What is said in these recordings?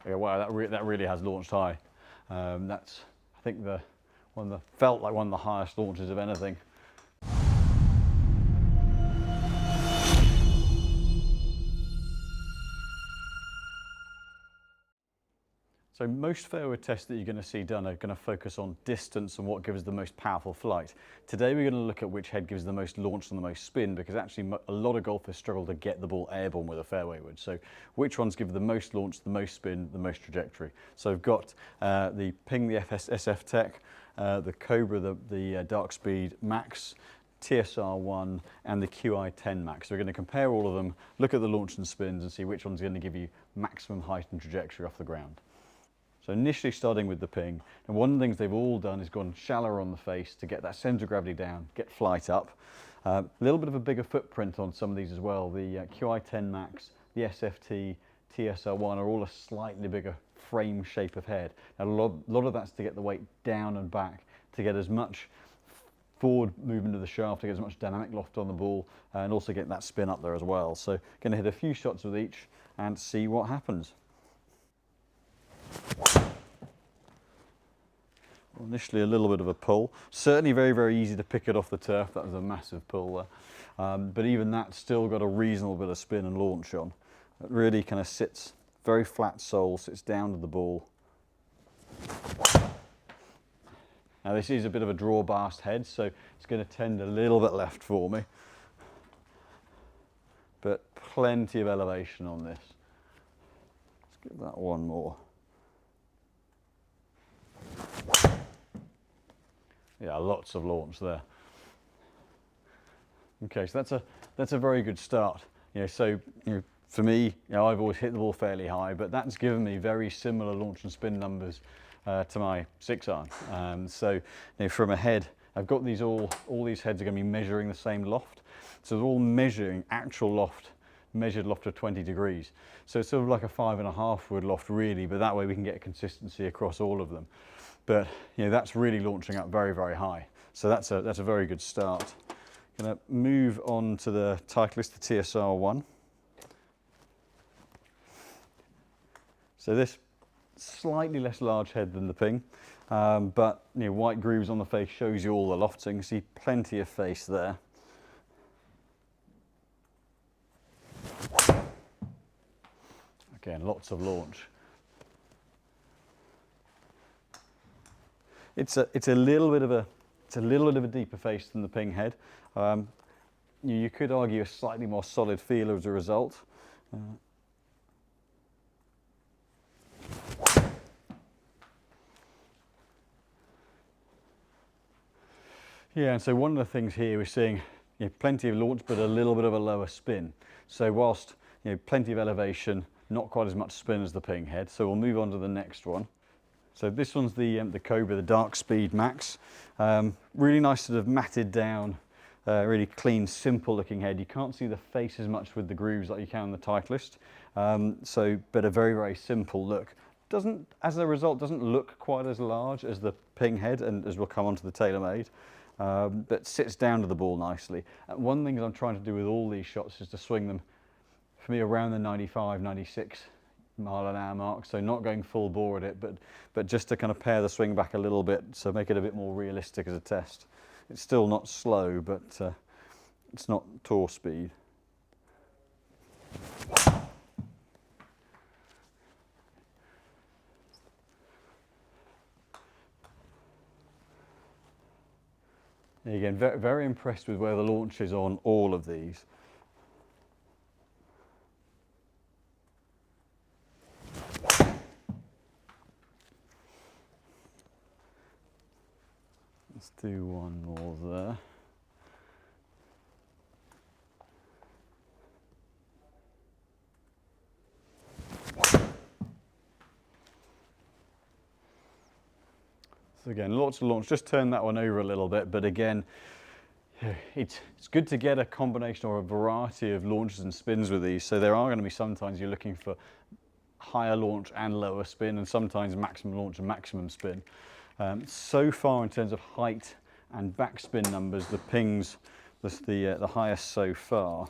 Yeah, wow, that really has launched high. That's, I think, felt like one of the highest launches of anything. So most fairway tests that you're going to see done are going to focus on distance and what gives the most powerful flight. Today we're going to look at which head gives the most launch and the most spin, because actually a lot of golfers struggle to get the ball airborne with a fairway wood. So which ones give the most launch, the most spin, the most trajectory. So we've got the Ping, the SF Tech, the Cobra, the Dark Speed Max, TSR1 and the Qi1 Max. So we're going to compare all of them, look at the launch and spins and see which one's going to give you maximum height and trajectory off the ground. So initially starting with the Ping, and one of the things they've all done is gone shallower on the face to get that centre of gravity down, get flight up. A little bit of a bigger footprint on some of these as well. The Qi1 Max, the SFT, TSR1 are all a slightly bigger frame shape of head. Now, a lot of that's to get the weight down and back, to get as much forward movement of the shaft, to get as much dynamic loft on the ball, and also get that spin up there as well. So going to hit a few shots with each and see what happens. Well, initially a little bit of a pull, certainly very, very easy to pick it off the turf. That was a massive pull there, but even that still got a reasonable bit of spin and launch on. It really kind of sits very flat sole, sits down to the ball. Now this is a bit of a draw bast head, so it's going to tend a little bit left for me, but plenty of elevation on this. Let's give that one more. Yeah, lots of launch there. Okay, so that's a very good start. For me, I've always hit the ball fairly high, but that's given me very similar launch and spin numbers to my 6-iron. From a head, I've got these all these heads are going to be measuring the same loft, so they're all measuring actual loft, measured loft of 20 degrees. So it's sort of like a 5.5 wood loft really, but that way we can get consistency across all of them. But that's really launching up very, very high. So that's a very good start. Going to move on to the Titleist, the TSR1. So this slightly less large head than the Ping, but white grooves on the face shows you all the loft, so you can see plenty of face there. Again, lots of launch. It's a little bit of a deeper face than the Ping head. You could argue a slightly more solid feel as a result. Yeah, and so one of the things here we're seeing plenty of launch, but a little bit of a lower spin. So whilst plenty of elevation, not quite as much spin as the Ping head. So we'll move on to the next one. So this one's the Cobra, the Dark Speed Max. Really nice sort of matted down, really clean, simple looking head. You can't see the face as much with the grooves like you can on the Titleist. But a very, very simple look. As a result, doesn't look quite as large as the Ping head, and as we'll come on to the TaylorMade, but sits down to the ball nicely. One thing that I'm trying to do with all these shots is to swing them, for me, around the 95, 96 mile-an-hour mark, so not going full bore at it, but just to kind of pare the swing back a little bit, so make it a bit more realistic as a test. It's still not slow, but it's not tour speed. Again, very impressed with where the launch is on all of these. Let's do one more there. So again, lots of launch. Just turn that one over a little bit, but again, it's good to get a combination or a variety of launches and spins with these. So there are going to be sometimes you're looking for higher launch and lower spin, and sometimes maximum launch and maximum spin. So far in terms of height and backspin numbers, the Ping's the highest so far.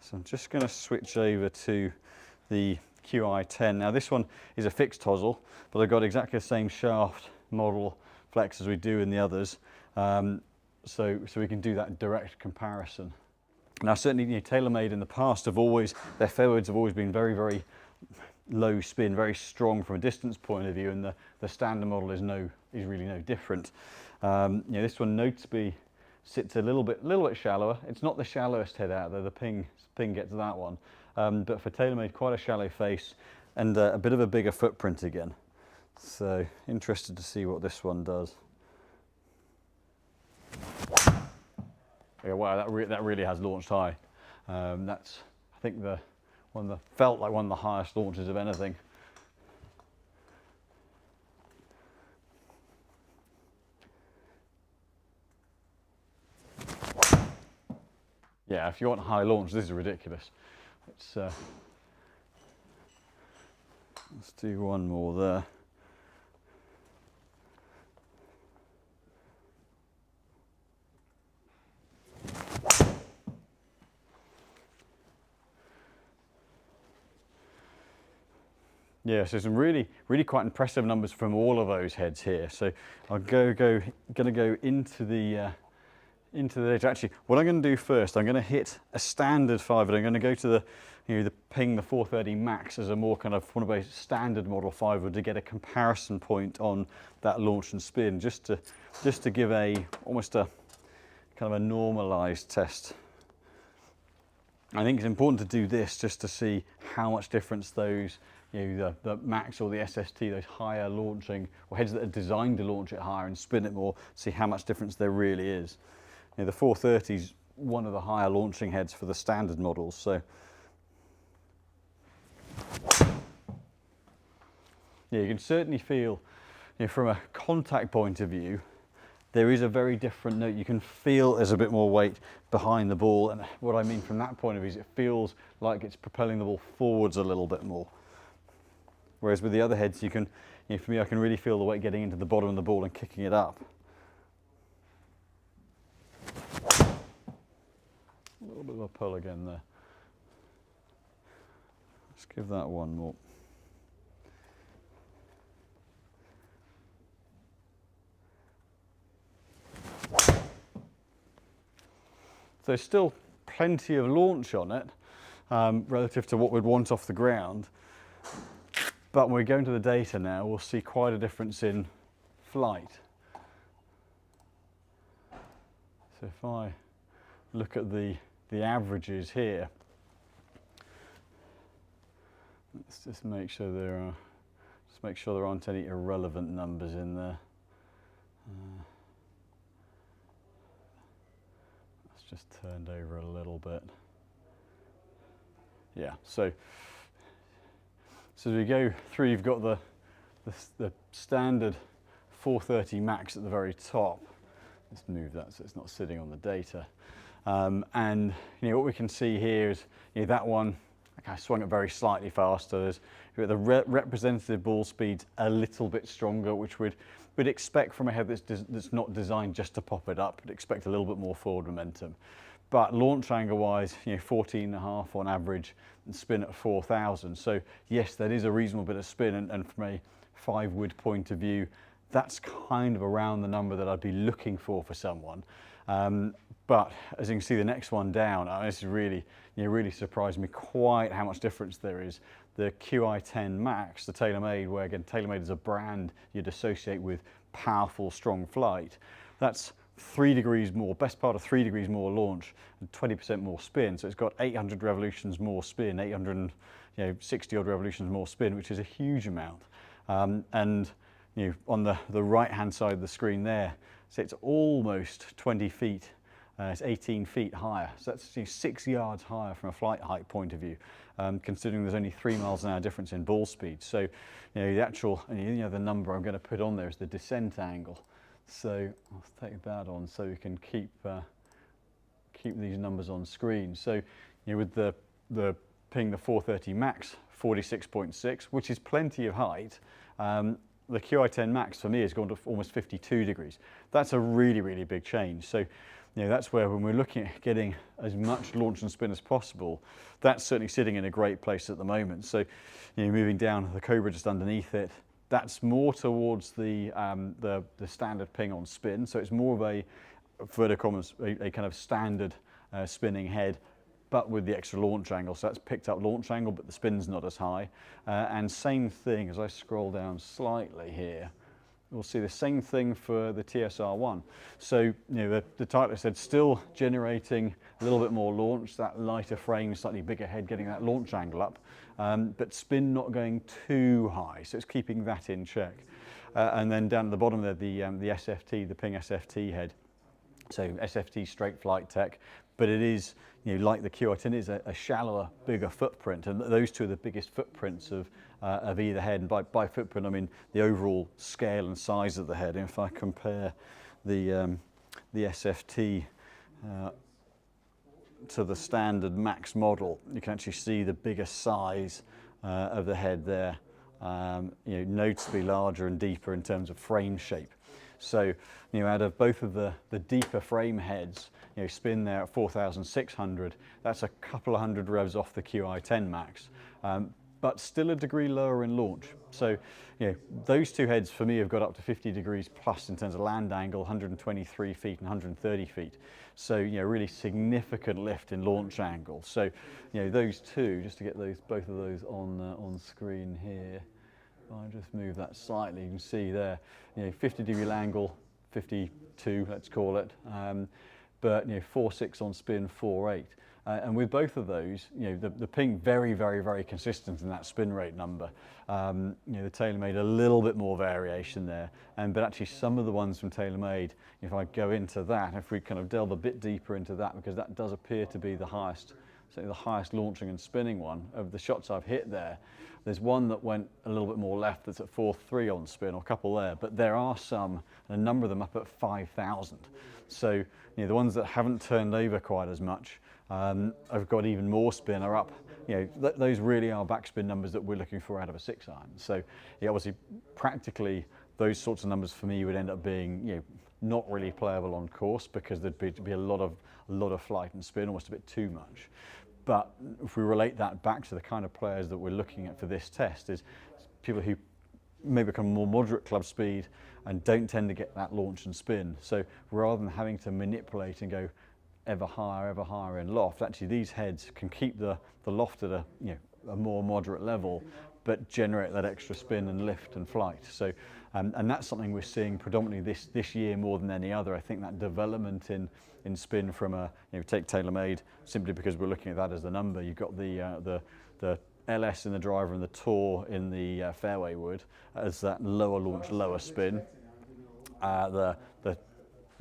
So I'm just going to switch over to the Qi1. Now this one is a fixed hosel, but I've got exactly the same shaft model flex as we do in the others, so we can do that direct comparison. Now certainly, you know, TaylorMade in the past have always, their fairway woods have always been very, very low spin, very strong from a distance point of view, and the standard model is really no different. You know, this one noticeably sits a little bit shallower. It's not the shallowest head out there, the ping gets that one, but for TaylorMade, quite a shallow face and a bit of a bigger footprint again. So interested to see what this one does. Yeah, wow, that really has launched high. That's, I think, felt like one of the highest launches of anything. Yeah, if you want high launch, this is ridiculous. Let's do one more there. Yeah, so some really quite impressive numbers from all of those heads here. So I'm gonna go into the data. Actually, what I'm going to do first, I'm going to hit a standard 5 wood. I'm going to go to the Ping, the 430 Max as a more kind of one of those standard model 5 wood to get a comparison point on that launch and spin, just to give almost a kind of a normalized test. I think it's important to do this just to see how much difference those, the Max or the SST, those higher launching, or heads that are designed to launch it higher and spin it more, see how much difference there really is. The 430 is one of the higher launching heads for the standard models, so yeah, you can certainly feel, from a contact point of view, there is a very different note. You can feel there's a bit more weight behind the ball, and what I mean from that point of view is it feels like it's propelling the ball forwards a little bit more. Whereas with the other heads, you can, for me, I can really feel the weight getting into the bottom of the ball and kicking it up. A little bit of a pull again there. Let's give that one more. So still plenty of launch on it relative to what we'd want off the ground. But when we go into the data now, we'll see quite a difference in flight. So if I look at the averages here, let's just make sure there aren't any irrelevant numbers in there. That's just turned over a little bit. Yeah, so as we go through, you've got the standard 430 Max at the very top. Let's move that so it's not sitting on the data. And what we can see here is that one, I kind of swung it very slightly faster. There's the representative ball speed's a little bit stronger, which we'd expect from a head that's not designed just to pop it up. We'd expect a little bit more forward momentum. But launch angle wise, 14.5 on average and spin at 4,000. So yes, that is a reasonable bit of spin, and from a 5 wood point of view, that's kind of around the number that I'd be looking for someone. But as you can see, the next one down, this is really, really surprised me quite how much difference there is. The Qi1 Max, the TaylorMade, where again, TaylorMade is a brand you'd associate with powerful, strong flight. That's 3 degrees more, best part of 3 degrees more launch and 20% more spin. So it's got 800 revolutions more spin, 860 odd revolutions more spin, which is a huge amount. And on the right hand side of the screen there, so it's almost 20 feet, it's 18 feet higher. So that's 6 yards higher from a flight height point of view, considering there's only 3 miles an hour difference in ball speed. So the actual, the number I'm going to put on there is the descent angle. So I'll take that on so we can keep these numbers on screen. So with the Ping, the 430 Max, 46.6, which is plenty of height. The Qi1 Max for me has gone to almost 52 degrees. That's a really, really big change. So you know, that's where when we're looking at getting as much launch and spin as possible, that's certainly sitting in a great place at the moment. So, you know, moving down the Cobra just underneath it, that's more towards the standard ping on spin. So it's more of a vertical, a kind of standard spinning head, but with the extra launch angle. So that's picked up launch angle, but the spin's not as high. And same thing as I scroll down slightly here, we'll see the same thing for the TSR1. So, you know, the title said still generating a little bit more launch, that lighter frame, slightly bigger head, getting that launch angle up, but spin not going too high. So it's keeping that in check. And then down at the bottom there, the SFT, the Ping SFT head. So SFT straight flight tech, but it is, you know, like the Qi1, it is a shallower, bigger footprint, and those two are the biggest footprints of either head. And by footprint, I mean the overall scale and size of the head. And if I compare the SFT to the standard Max model, you can actually see the bigger size of the head there. You know, noticeably larger and deeper in terms of frame shape. So, you know, out of both of the deeper frame heads, you know, spin there at 4,600, that's a couple of hundred revs off the Qi10 Max, but still a degree lower in launch. So, you know, those two heads for me have got up to 50 degrees plus in terms of land angle, 123 feet and 130 feet. So, you know, really significant lift in launch angle. So, you know, those two, just to get both of those on screen here. I'll just move that slightly, you can see there, you know, 50 degree angle, 52, let's call it, but, you know, 4.6 on spin, 4.8. And with both of those, you know, the Ping very, very, very consistent in that spin rate number. You know, the TaylorMade a little bit more variation there, but actually some of the ones from TaylorMade, if I go into that, if we kind of delve a bit deeper into that, because that does appear to be the highest, certainly the highest launching and spinning one of the shots I've hit there. There's one that went a little bit more left that's at 4.3 on spin, or a couple there, but there are some, and a number of them up at 5,000. So, you know, the ones that haven't turned over quite as much, have got even more spin, are up. You know, those really are backspin numbers that we're looking for out of a 6-iron. So, yeah, obviously, practically, those sorts of numbers for me would end up being, you know, not really playable on course, because there'd be a lot of flight and spin, almost a bit too much. But if we relate that back to the kind of players that we're looking at for this test, is people who may become more moderate club speed and don't tend to get that launch and spin. So rather than having to manipulate and go ever higher in loft, actually these heads can keep the loft at a more moderate level, but generate that extra spin and lift and flight. So, and that's something we're seeing predominantly this year more than any other. I think that development in spin from take TaylorMade, simply because we're looking at that as the number. You've got the LS in the driver and the Tour in the Fairway Wood as that lower launch, lower spin. The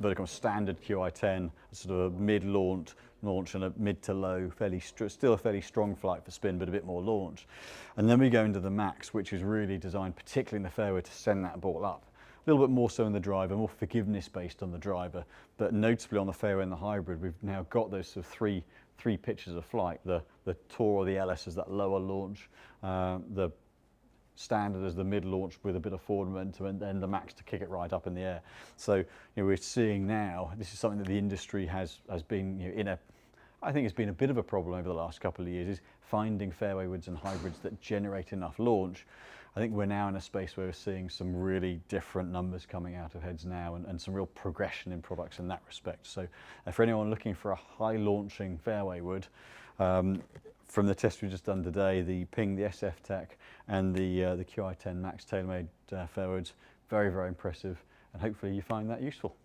vertical standard Qi10, sort of a mid launch and a mid to low, still a fairly strong flight for spin, but a bit more launch. And then we go into the Max, which is really designed, particularly in the fairway, to send that ball up. A little bit more so in the driver, more forgiveness based on the driver, but notably on the fairway and the hybrid, we've now got those sort of three pitches of flight. The Tour or the LS is that lower launch, the standard as the mid launch with a bit of forward momentum, and then the Max to kick it right up in the air. So we're seeing now, this is something that the industry has been I think it's been a bit of a problem over the last couple of years, is finding fairway woods and hybrids that generate enough launch. I think we're now in a space where we're seeing some really different numbers coming out of heads now, and some real progression in products in that respect. So for anyone looking for a high launching fairway wood, from the test we've just done today, the Ping, the SF Tech, and the Qi10 Max TaylorMade fairway woods, very, very impressive, and hopefully you find that useful.